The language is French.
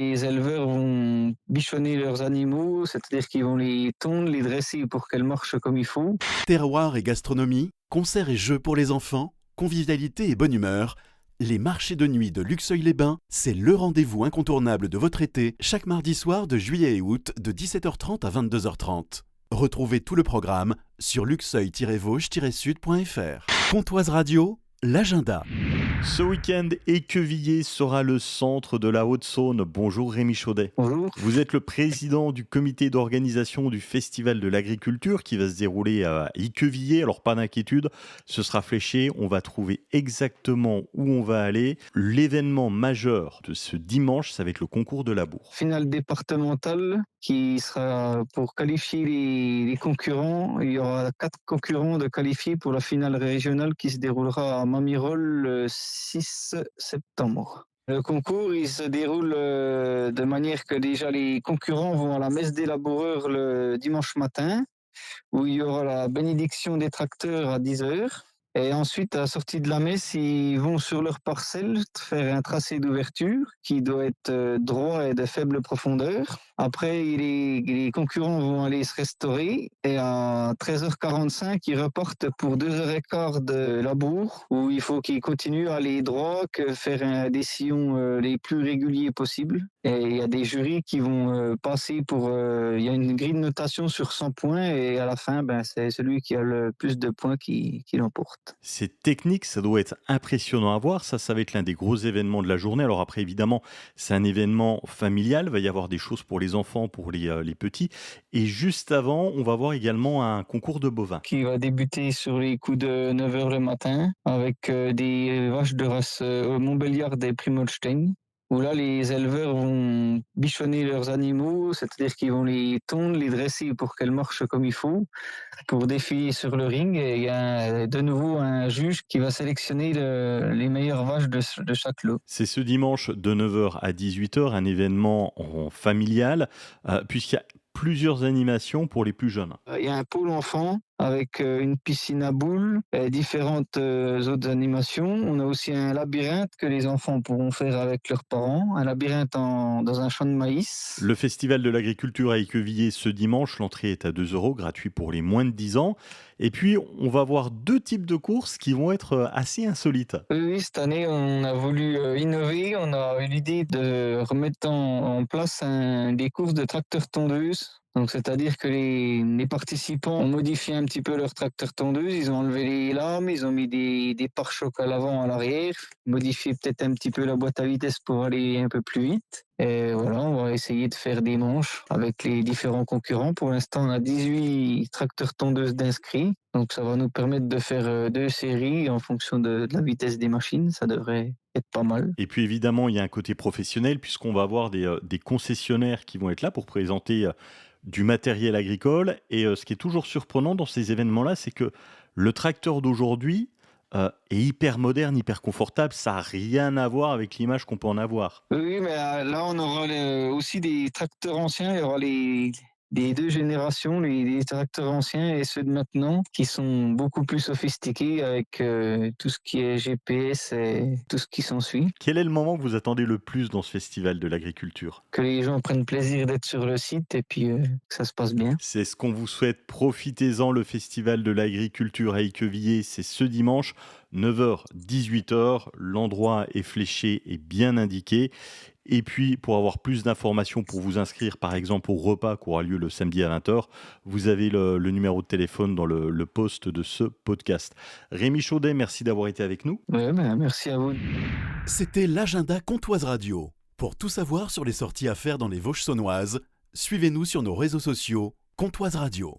Les éleveurs vont bichonner leurs animaux, c'est-à-dire qu'ils vont les tondre, les dresser pour qu'elles marchent comme il faut. Terroir et gastronomie, concerts et jeux pour les enfants, convivialité et bonne humeur. Les marchés de nuit de Luxeuil-les-Bains, c'est le rendez-vous incontournable de votre été, chaque mardi soir de juillet et août de 17h30 à 22h30. Retrouvez tout le programme sur luxeuil-vosges-sud.fr. Pontoise Radio, l'agenda. Ce week-end, Équevilliers sera le centre de la Haute-Saône. Bonjour Rémi Chaudet. Bonjour. Vous êtes le président du comité d'organisation du Festival de l'Agriculture qui va se dérouler à Équevilliers. Alors pas d'inquiétude, ce sera fléché, on va trouver exactement où on va aller. L'événement majeur de ce dimanche, ça va être le concours de labour. Finale départementale qui sera pour qualifier les concurrents. Il y aura 4 concurrents de qualifiés pour la finale régionale qui se déroulera à Mamirol le 6 septembre. Le concours, il se déroule de manière que déjà les concurrents vont à la messe des laboureurs le dimanche matin, où il y aura la bénédiction des tracteurs à 10h. Et ensuite, à la sortie de la messe, ils vont sur leur parcelle faire un tracé d'ouverture qui doit être droit et de faible profondeur. Après, les concurrents vont aller se restaurer et à 13h45, ils repartent pour 2h15 de labour où il faut qu'ils continuent à aller droit, que faire des sillons les plus réguliers possibles. Et il y a des jurys qui vont passer pour... il y a une grille de notation sur 100 points et à la fin, c'est celui qui a le plus de points qui l'emporte. C'est technique, ça doit être impressionnant à voir. Ça va être l'un des gros événements de la journée. Alors après, évidemment, c'est un événement familial. Il va y avoir des choses pour les enfants, pour les petits. Et juste avant, on va voir également un concours de bovins. Qui va débuter sur les coups de 9h le matin avec des vaches de race Montbéliard et Primolstein, où là les éleveurs vont bichonner leurs animaux, c'est-à-dire qu'ils vont les tondre, les dresser pour qu'elles marchent comme il faut, pour défiler sur le ring. Et il y a de nouveau un juge qui va sélectionner les meilleures vaches de chaque lot. C'est ce dimanche de 9h à 18h, un événement familial, puisqu'il y a plusieurs animations pour les plus jeunes. Il y a un pôle enfant avec une piscine à boules et différentes autres animations. On a aussi un labyrinthe que les enfants pourront faire avec leurs parents, un labyrinthe dans un champ de maïs. Le Festival de l'Agriculture à Équevilliers ce dimanche, l'entrée est à 2 €, gratuit pour les moins de 10 ans. Et puis, on va voir 2 types de courses qui vont être assez insolites. Oui, cette année, on a voulu innover. On a eu l'idée de remettre en place des courses de tracteurs tondeuses. Donc, c'est-à-dire que les participants ont modifié un petit peu leur tracteur tondeuse. Ils ont enlevé les lames, ils ont mis des pare-chocs à l'avant, à l'arrière, modifié peut-être un petit peu la boîte à vitesse pour aller un peu plus vite. Et voilà, on va essayer de faire des manches avec les différents concurrents. Pour l'instant, on a 18 tracteurs tondeuses d'inscrits. Donc, ça va nous permettre de faire 2 séries en fonction de la vitesse des machines. Ça devrait être pas mal. Et puis évidemment, il y a un côté professionnel puisqu'on va avoir des concessionnaires qui vont être là pour présenter du matériel agricole. Et ce qui est toujours surprenant dans ces événements-là, c'est que le tracteur d'aujourd'hui est hyper moderne, hyper confortable. Ça n'a rien à voir avec l'image qu'on peut en avoir. Oui, mais là, on aura aussi des tracteurs anciens. Il y aura des 2 générations, les tracteurs anciens et ceux de maintenant, qui sont beaucoup plus sophistiqués avec tout ce qui est GPS et tout ce qui s'ensuit. Quel est le moment que vous attendez le plus dans ce festival de l'agriculture ? Que les gens prennent plaisir d'être sur le site et puis que ça se passe bien. C'est ce qu'on vous souhaite. Profitez-en, le Festival de l'Agriculture à Équevilliers, c'est ce dimanche, 9h, 18h. L'endroit est fléché et bien indiqué. Et puis, pour avoir plus d'informations, pour vous inscrire par exemple au repas qui aura lieu le samedi à 20h, vous avez le numéro de téléphone dans le post de ce podcast. Rémi Chaudet, merci d'avoir été avec nous. Ouais, merci à vous. C'était l'agenda Pontoise Radio. Pour tout savoir sur les sorties à faire dans les Vosges saunoises, suivez-nous sur nos réseaux sociaux Pontoise Radio.